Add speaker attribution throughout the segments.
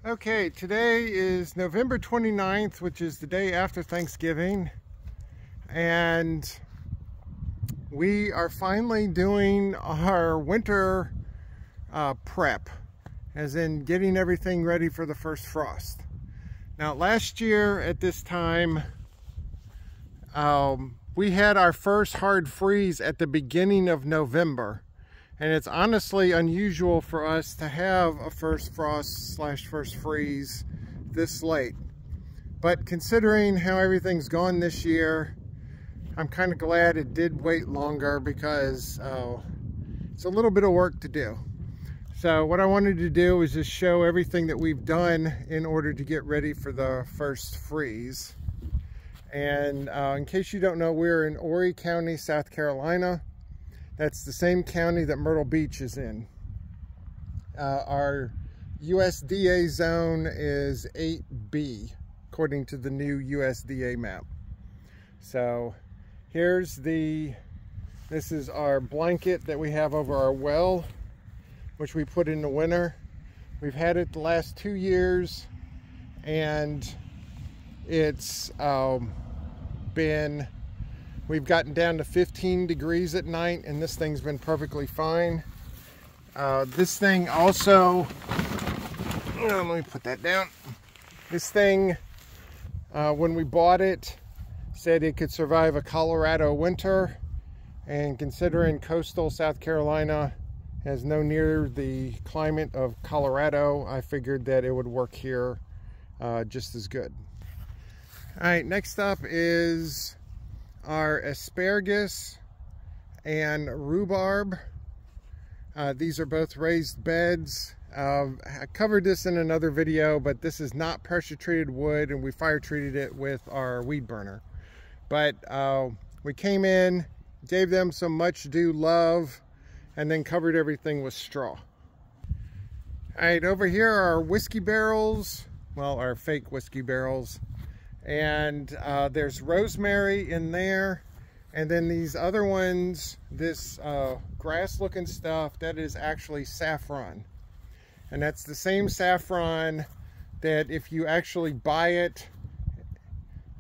Speaker 1: Okay, today is November 29th, which is the day after Thanksgiving, and we are finally doing our winter prep, as in getting everything ready for the first frost. Now, last year at this time, we had our first hard freeze at the beginning of November. And it's honestly unusual for us to have a first frost / first freeze this late. But considering how everything's gone this year, I'm kind of glad it did wait longer because it's a little bit of work to do. So what I wanted to do is just show everything that we've done in order to get ready for the first freeze. And in case you don't know, we're in Horry County, South Carolina. That's the same county that Myrtle Beach is in. Our USDA zone is 8B, according to the new USDA map. So this is our blanket that we have over our well, which we put in the winter. We've had it the last 2 years, and it's we've gotten down to 15 degrees at night, and this thing's been perfectly fine. This thing also, let me put that down. This thing, when we bought it, said it could survive a Colorado winter, and considering coastal South Carolina has no near the climate of Colorado, I figured that it would work here just as good. All right, next up is our asparagus and rhubarb. These are both raised beds. I covered this in another video, but this is not pressure treated wood, and we fire treated it with our weed burner. But we came in, gave them some much due love, and then covered everything with straw. All right, over here are our whiskey barrels, well, our fake whiskey barrels. And there's rosemary in there, and then these other ones, this grass looking stuff, that is actually saffron, and that's the same saffron that if you actually buy it,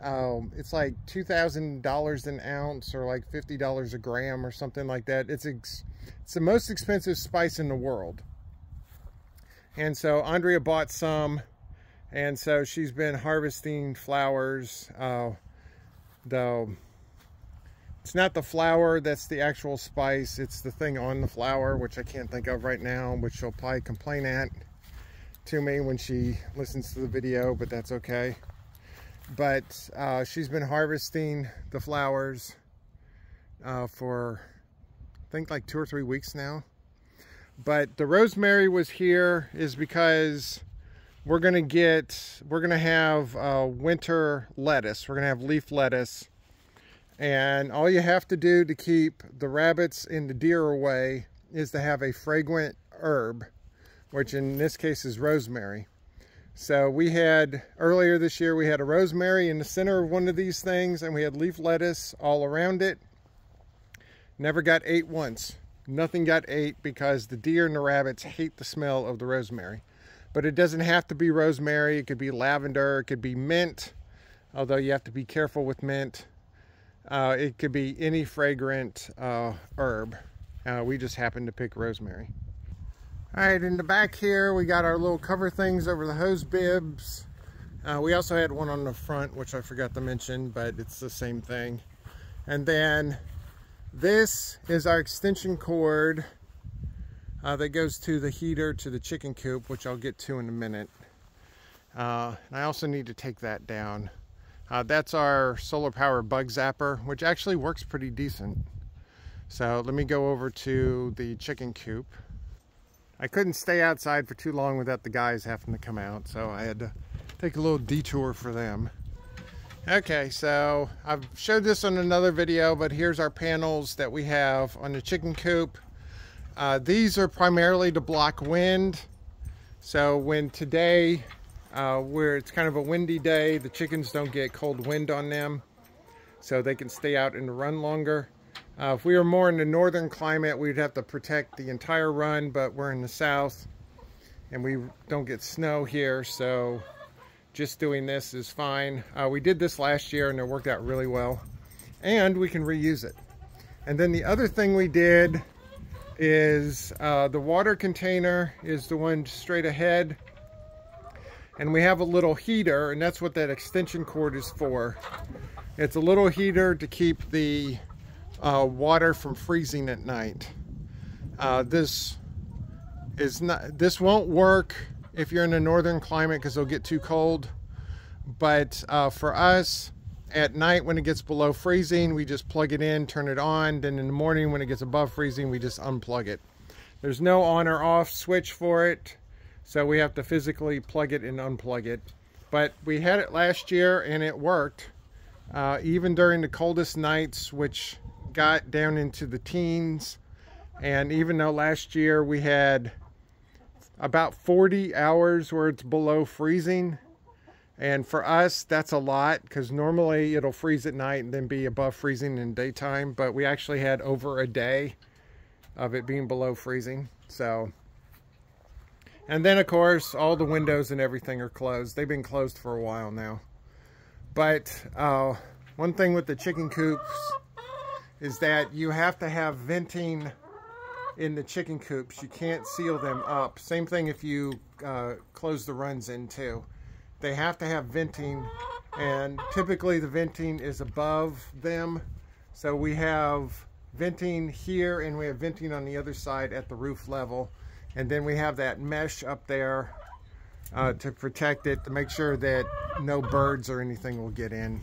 Speaker 1: it's like $2,000 an ounce, or like $50 a gram or something like that. It's the most expensive spice in the world. And so Andrea bought some, and so she's been harvesting flowers. Though it's not the flower that's the actual spice, it's the thing on the flower, which I can't think of right now, which she'll probably complain to me when she listens to the video, but that's okay. But she's been harvesting the flowers for I think like 2 or 3 weeks now. But the rosemary was here is because we're gonna have winter lettuce. We're gonna have leaf lettuce, and all you have to do to keep the rabbits and the deer away is to have a fragrant herb, which in this case is rosemary. So we had, earlier this year, we had a rosemary in the center of one of these things, and we had leaf lettuce all around it. Never got ate once. Nothing got ate because the deer and the rabbits hate the smell of the rosemary. But it doesn't have to be rosemary. It could be lavender. It could be mint, although you have to be careful with mint. It could be any fragrant herb. We just happened to pick rosemary. All right, in the back here, we got our little cover things over the hose bibs. We also had one on the front, which I forgot to mention, but it's the same thing. And then this is our extension cord that goes to the heater to the chicken coop, which I'll get to in a minute. And I also need to take that down. That's our solar power bug zapper, which actually works pretty decent. So let me go over to the chicken coop. I couldn't stay outside for too long without the guys having to come out, so I had to take a little detour for them. Okay, so I've showed this on another video, but here's our panels that we have on the chicken coop. These are primarily to block wind. So when today, where it's kind of a windy day, the chickens don't get cold wind on them, so they can stay out in the run longer. If we were more in the northern climate, we'd have to protect the entire run, but we're in the south, and we don't get snow here, so just doing this is fine. We did this last year and it worked out really well, and we can reuse it. And then the other thing we did is the water container is the one straight ahead, and we have a little heater, and that's what that extension cord is for. It's a little heater to keep the water from freezing at night. This won't work if you're in a northern climate because it'll get too cold, but for us at night when it gets below freezing, we just plug it in, turn it on. Then in the morning when it gets above freezing, we just unplug it. There's no on or off switch for it, so we have to physically plug it and unplug it. But we had it last year and it worked, even during the coldest nights, which got down into the teens. And even though last year we had about 40 hours where it's below freezing, and for us that's a lot because normally it'll freeze at night and then be above freezing in daytime, but we actually had over a day of it being below freezing. So, and then of course all the windows and everything are closed. They've been closed for a while now. But one thing with the chicken coops is that you have to have venting in the chicken coops. You can't seal them up. Same thing if you close the runs in too. They have to have venting, and typically the venting is above them. So we have venting here and we have venting on the other side at the roof level. And then we have that mesh up there to protect it, to make sure that no birds or anything will get in.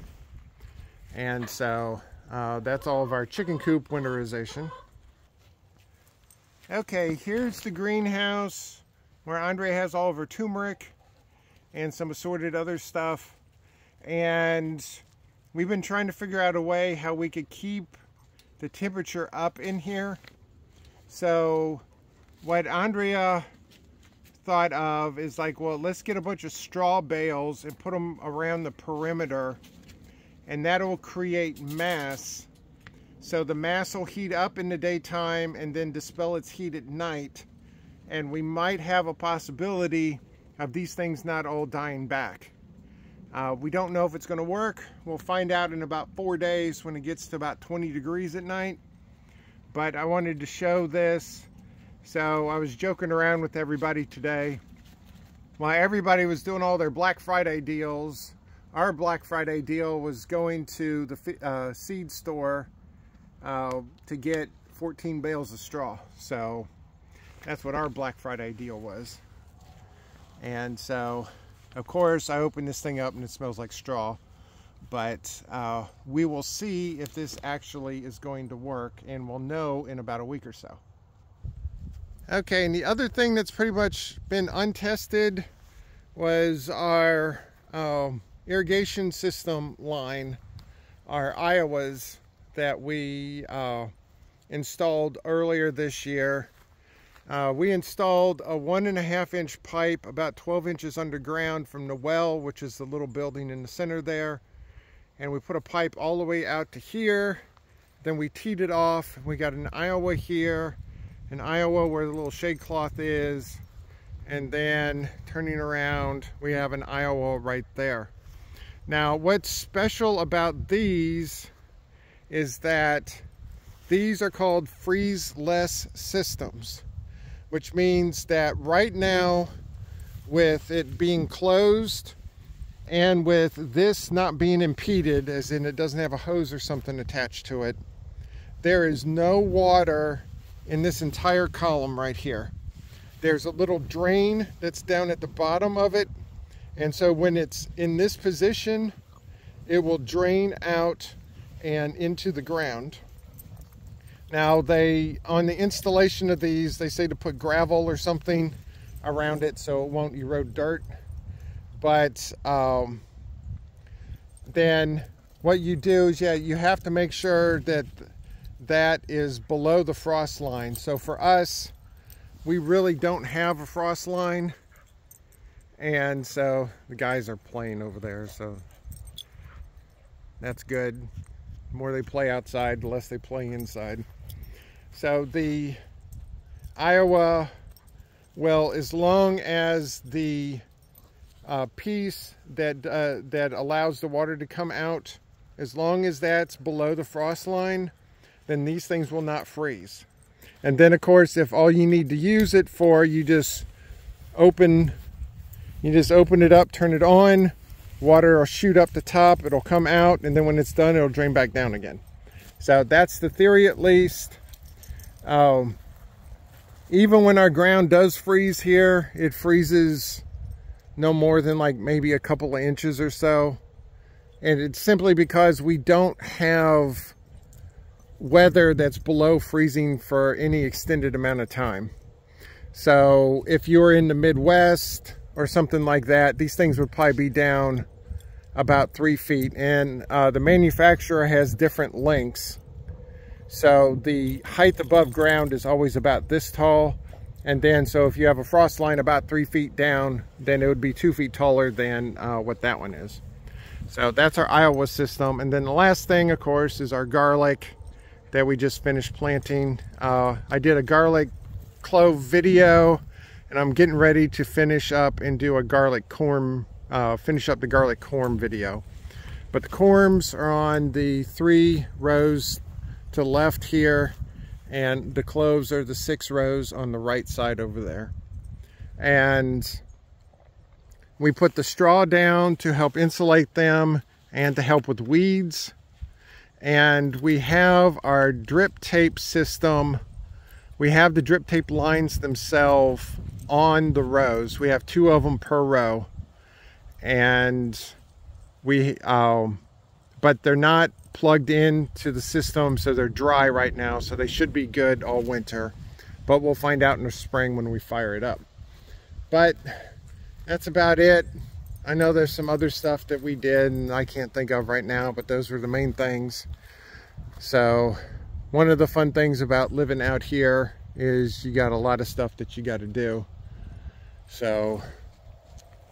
Speaker 1: And so that's all of our chicken coop winterization. Okay, here's the greenhouse where Andre has all of her turmeric and some assorted other stuff. And we've been trying to figure out a way how we could keep the temperature up in here. So what Andrea thought of is like, well, let's get a bunch of straw bales and put them around the perimeter, and that'll create mass. So the mass will heat up in the daytime and then dispel its heat at night. And we might have a possibility of these things not all dying back. We don't know if it's going to work. We'll find out in about 4 days when it gets to about 20 degrees at night. But I wanted to show this. So I was joking around with everybody today. While everybody was doing all their Black Friday deals, our Black Friday deal was going to the seed store to get 14 bales of straw. So that's what our Black Friday deal was. And so, of course, I opened this thing up and it smells like straw. But we will see if this actually is going to work, and we'll know in about a week or so. Okay, and the other thing that's pretty much been untested was our irrigation system line, our Iowas that we installed earlier this year. We installed a 1.5 inch pipe about 12 inches underground from the well, which is the little building in the center there. And we put a pipe all the way out to here. Then we teed it off. We got an Iowa here, an Iowa where the little shade cloth is, and then turning around, we have an Iowa right there. Now, what's special about these is that these are called freeze-less systems, which means that right now, with it being closed and with this not being impeded, as in it doesn't have a hose or something attached to it, there is no water in this entire column right here. There's a little drain that's down at the bottom of it, and so when it's in this position, it will drain out and into the ground. Now, on the installation of these, they say to put gravel or something around it so it won't erode dirt. But then what you do is, you have to make sure that that is below the frost line. So for us, we really don't have a frost line. And so the guys are playing over there, so that's good. The more they play outside, the less they play inside. So the Iowa Well, as long as the piece that allows the water to come out, as long as that's below the frost line, then these things will not freeze. And then of course, if all you need to use it for, you just open it up, turn it on, water will shoot up the top, it'll come out, and then when it's done, it'll drain back down again. So that's the theory, at least. Even when our ground does freeze here, it freezes no more than like maybe a couple of inches or so. And it's simply because we don't have weather that's below freezing for any extended amount of time. So if you're in the Midwest or something like that, these things would probably be down about 3 feet. And the manufacturer has different lengths. So the height above ground is always about this tall. And then, so if you have a frost line about 3 feet down, then it would be 2 feet taller than what that one is. So that's our Iowa system. And then the last thing, of course, is our garlic that we just finished planting. I did a garlic clove video, and I'm getting ready to finish up and do a garlic corm, finish up the garlic corm video. But the corms are on the 3 rows to the left here, and the cloves are the 6 rows on the right side over there. And we put the straw down to help insulate them and to help with weeds. And we have our drip tape system. We have the drip tape lines themselves on the rows. We have 2 of them per row. And we, but they're not plugged into the system, so they're dry right now, so they should be good all winter. But we'll find out in the spring when we fire it up. But that's about it. I know there's some other stuff that we did and I can't think of right now, but those were the main things. So one of the fun things about living out here is you got a lot of stuff that you got to do. So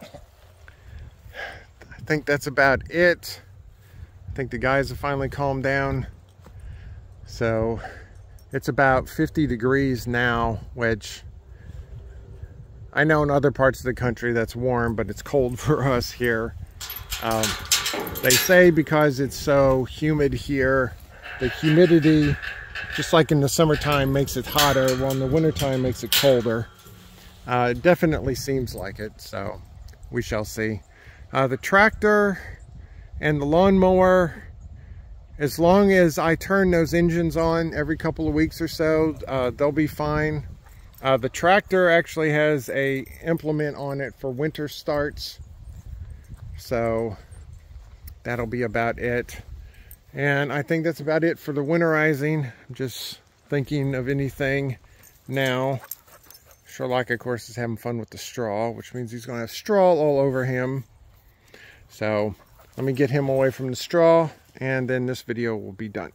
Speaker 1: I think that's about it. I think the guys have finally calmed down. So it's about 50 degrees now, which I know in other parts of the country that's warm, but it's cold for us here. They say because it's so humid here, the humidity, just like in the summertime, makes it hotter, while in the wintertime makes it colder. It definitely seems like it, so we shall see. The tractor and the lawnmower, as long as I turn those engines on every couple of weeks or so, they'll be fine. The tractor actually has a implement on it for winter starts, so that'll be about it. And I think that's about it for the winterizing. I'm just thinking of anything now. Sherlock, of course, is having fun with the straw, which means he's going to have straw all over him. So let me get him away from the straw, and then this video will be done.